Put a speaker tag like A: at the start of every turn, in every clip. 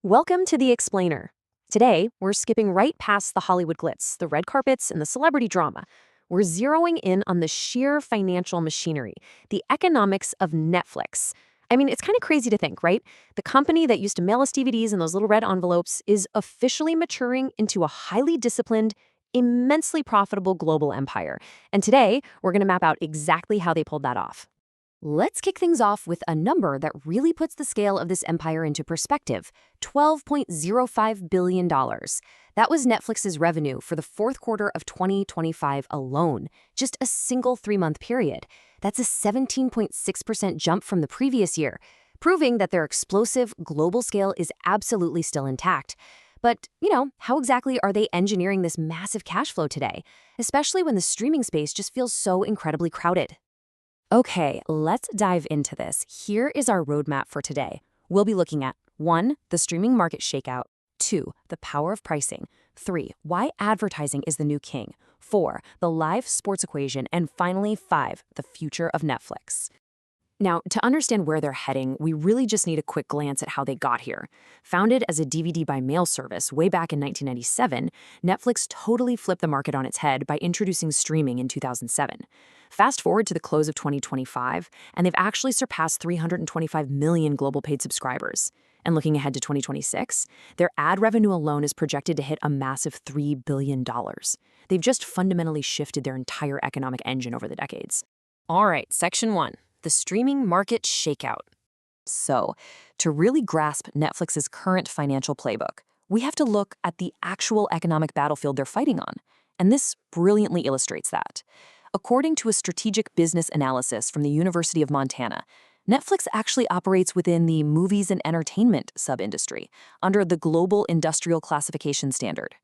A: Welcome to The Explainer. Today, we're skipping right past the Hollywood glitz, the red carpets, and the celebrity drama. We're zeroing in on the sheer financial machinery, the economics of Netflix. I mean, it's kind of crazy to think, right? The company that used to mail us DVDs in those little red envelopes is officially maturing into a highly disciplined, immensely profitable global empire. And today, we're going to map out exactly how they pulled that off. Let's kick things off with a number that really puts the scale of this empire into perspective: $12.05 billion. That was Netflix's revenue for the fourth quarter of 2025 alone, just a single 3-month period. That's a 17.6% jump from the previous year, proving that their explosive global scale is absolutely still intact. But, how exactly are they engineering this massive cash flow today, especially when the streaming space just feels so incredibly crowded? Okay, let's dive into this. Here is our roadmap for today. We'll be looking at 1. The streaming market shakeout. 2. The power of pricing. 3. Why advertising is the new king. 4. The live sports equation. And finally, 5. The future of Netflix. Now, to understand where they're heading, we really just need a quick glance at how they got here. Founded as a DVD by mail service way back in 1997, Netflix totally flipped the market on its head by introducing streaming in 2007. Fast forward to the close of 2025, and they've actually surpassed 325 million global paid subscribers. And looking ahead to 2026, their ad revenue alone is projected to hit a massive $3 billion. They've just fundamentally shifted their entire economic engine over the decades. All right, Section 1. The streaming market shakeout. So, to really grasp Netflix's current financial playbook, we have to look at the actual economic battlefield they're fighting on. And this brilliantly illustrates that. According to a strategic business analysis from the University of Montana, Netflix actually operates within the movies and entertainment sub-industry under the Global Industrial Classification Standard.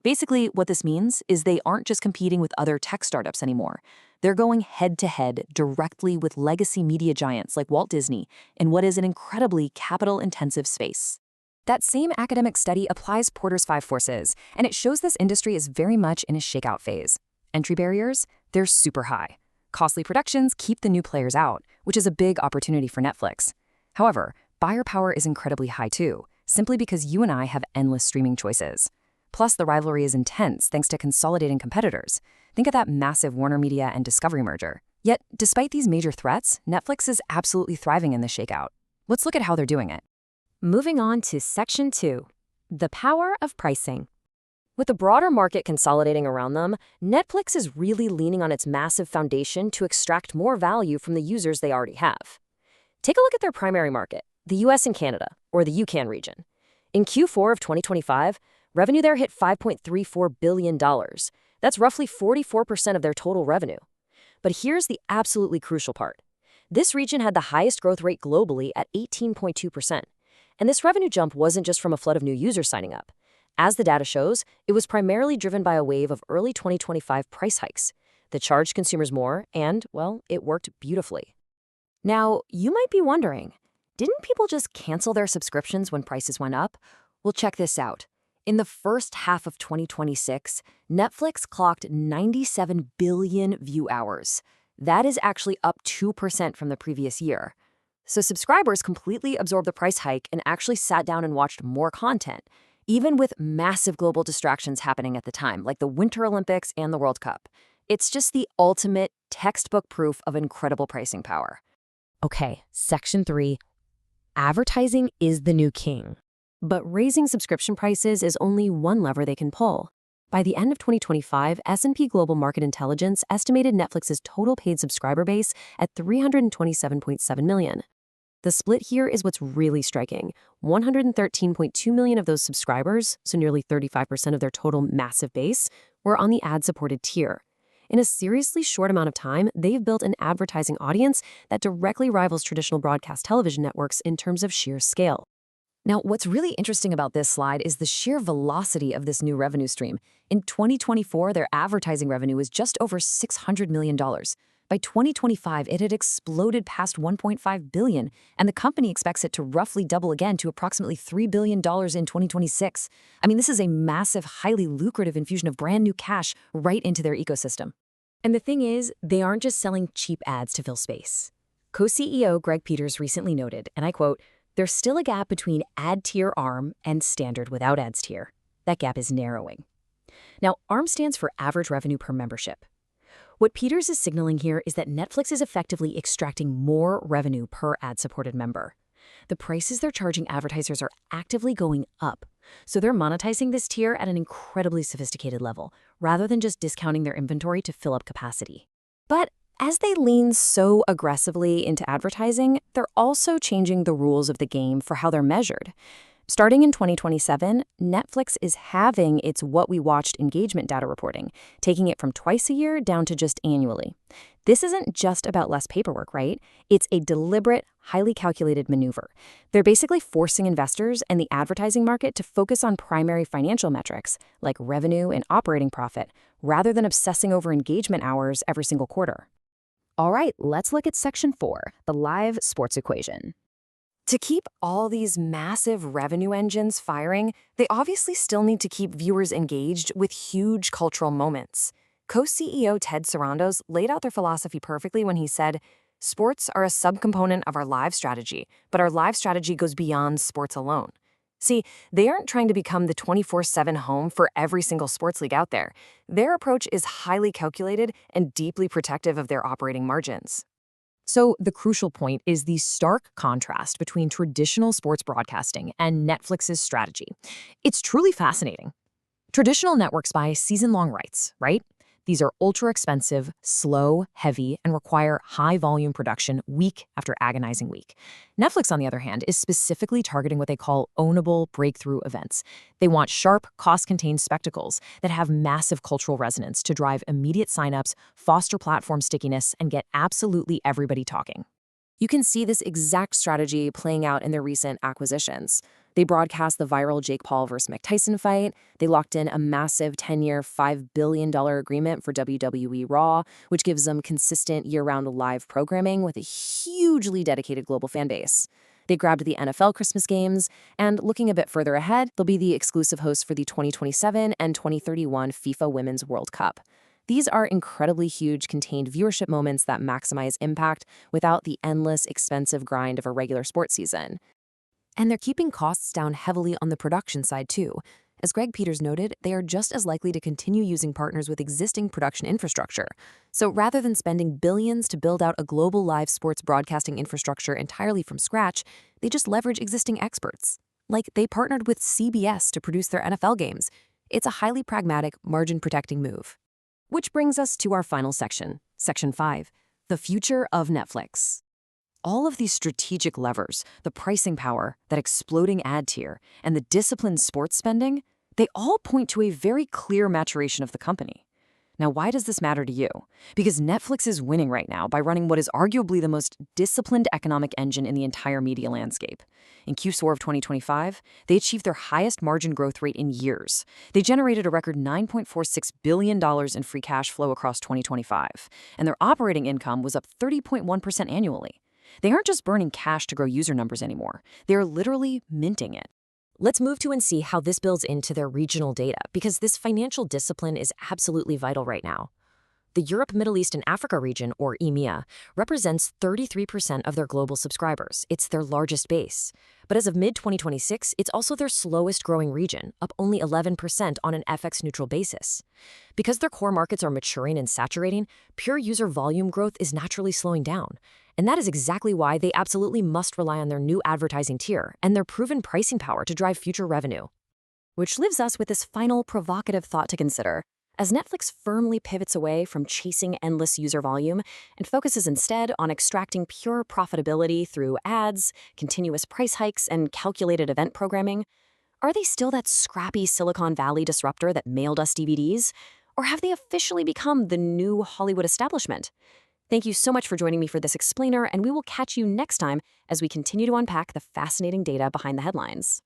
A: Basically, what this means is they aren't just competing with other tech startups anymore. They're going head-to-head directly with legacy media giants like Walt Disney in what is an incredibly capital-intensive space. That same academic study applies Porter's 5 forces, and it shows this industry is very much in a shakeout phase. Entry barriers? They're super high. Costly productions keep the new players out, which is a big opportunity for Netflix. However, buyer power is incredibly high too, simply because you and I have endless streaming choices. Plus, the rivalry is intense thanks to consolidating competitors. Think of that massive Warner Media and Discovery merger. Yet, despite these major threats, Netflix is absolutely thriving in this shakeout. Let's look at how they're doing it. Moving on to Section 2. The power of pricing. With the broader market consolidating around them, Netflix is really leaning on its massive foundation to extract more value from the users they already have. Take a look at their primary market, the US and Canada, or the UCAN region. In Q4 of 2025, revenue there hit $5.34 billion. That's roughly 44% of their total revenue. But here's the absolutely crucial part. This region had the highest growth rate globally at 18.2%. And this revenue jump wasn't just from a flood of new users signing up. As the data shows, it was primarily driven by a wave of early 2025 price hikes that charged consumers more and, well, it worked beautifully. Now, you might be wondering, didn't people just cancel their subscriptions when prices went up? Well, check this out. In the first half of 2026, Netflix clocked 97 billion view hours. That is actually up 2% from the previous year. So subscribers completely absorbed the price hike and actually sat down and watched more content, even with massive global distractions happening at the time, like the Winter Olympics and the World Cup. It's just the ultimate textbook proof of incredible pricing power. Okay, Section 3. Advertising is the new king. But raising subscription prices is only one lever they can pull. By the end of 2025, S&P Global Market Intelligence estimated Netflix's total paid subscriber base at 327.7 million. The split here is what's really striking. 113.2 million of those subscribers, so nearly 35% of their total massive base, were on the ad-supported tier. In a seriously short amount of time, they've built an advertising audience that directly rivals traditional broadcast television networks in terms of sheer scale. Now, what's really interesting about this slide is the sheer velocity of this new revenue stream. In 2024, their advertising revenue was just over $600 million. By 2025, it had exploded past $1.5 billion, and the company expects it to roughly double again to approximately $3 billion in 2026. I mean, this is a massive, highly lucrative infusion of brand new cash right into their ecosystem. And the thing is, they aren't just selling cheap ads to fill space. Co-CEO Greg Peters recently noted, and I quote, There's still a gap between ad tier ARM and standard without ads tier. That gap is narrowing. Now, ARM stands for average revenue per membership. What Peters is signaling here is that Netflix is effectively extracting more revenue per ad-supported member. The prices they're charging advertisers are actively going up, so they're monetizing this tier at an incredibly sophisticated level, rather than just discounting their inventory to fill up capacity. But as they lean so aggressively into advertising, they're also changing the rules of the game for how they're measured. Starting in 2027, Netflix is halving its What We Watched engagement data reporting, taking it from twice a year down to just annually. This isn't just about less paperwork, right? It's a deliberate, highly calculated maneuver. They're basically forcing investors and the advertising market to focus on primary financial metrics, like revenue and operating profit, rather than obsessing over engagement hours every single quarter. All right, let's look at Section 4, the live sports equation. To keep all these massive revenue engines firing, they obviously still need to keep viewers engaged with huge cultural moments. Co-CEO Ted Sarandos laid out their philosophy perfectly when he said, "Sports are a subcomponent of our live strategy, but our live strategy goes beyond sports alone." See, they aren't trying to become the 24/7 home for every single sports league out there. Their approach is highly calculated and deeply protective of their operating margins. So the crucial point is the stark contrast between traditional sports broadcasting and Netflix's strategy. It's truly fascinating. Traditional networks buy season-long rights, right? These are ultra-expensive, slow, heavy, and require high-volume production week after agonizing week. Netflix, on the other hand, is specifically targeting what they call ownable breakthrough events. They want sharp, cost-contained spectacles that have massive cultural resonance to drive immediate signups, foster platform stickiness, and get absolutely everybody talking. You can see this exact strategy playing out in their recent acquisitions. They broadcast the viral Jake Paul versus Mike Tyson fight. They locked in a massive 10-year, $5 billion agreement for WWE Raw, which gives them consistent year-round live programming with a hugely dedicated global fan base. They grabbed the NFL Christmas games, and looking a bit further ahead, they'll be the exclusive host for the 2027 and 2031 FIFA Women's World Cup. These are incredibly huge, contained viewership moments that maximize impact without the endless, expensive grind of a regular sports season. And they're keeping costs down heavily on the production side, too. As Greg Peters noted, they are just as likely to continue using partners with existing production infrastructure. So rather than spending billions to build out a global live sports broadcasting infrastructure entirely from scratch, they just leverage existing experts. Like they partnered with CBS to produce their NFL games. It's a highly pragmatic, margin-protecting move. Which brings us to our final section, Section 5, the future of Netflix. All of these strategic levers, the pricing power, that exploding ad tier, and the disciplined sports spending, they all point to a very clear maturation of the company. Now, why does this matter to you? Because Netflix is winning right now by running what is arguably the most disciplined economic engine in the entire media landscape. In Q4 of 2025, they achieved their highest margin growth rate in years. They generated a record $9.46 billion in free cash flow across 2025, and their operating income was up 30.1% annually. They aren't just burning cash to grow user numbers anymore. They're literally minting it. Let's move to and see how this builds into their regional data, because this financial discipline is absolutely vital right now. The Europe, Middle East, and Africa region, or EMEA, represents 33% of their global subscribers. It's their largest base. But as of mid-2026, it's also their slowest growing region, up only 11% on an FX-neutral basis. Because their core markets are maturing and saturating, pure user volume growth is naturally slowing down. And that is exactly why they absolutely must rely on their new advertising tier and their proven pricing power to drive future revenue. Which leaves us with this final provocative thought to consider. As Netflix firmly pivots away from chasing endless user volume and focuses instead on extracting pure profitability through ads, continuous price hikes, and calculated event programming, are they still that scrappy Silicon Valley disruptor that mailed us DVDs? Or have they officially become the new Hollywood establishment? Thank you so much for joining me for this explainer, and we will catch you next time as we continue to unpack the fascinating data behind the headlines.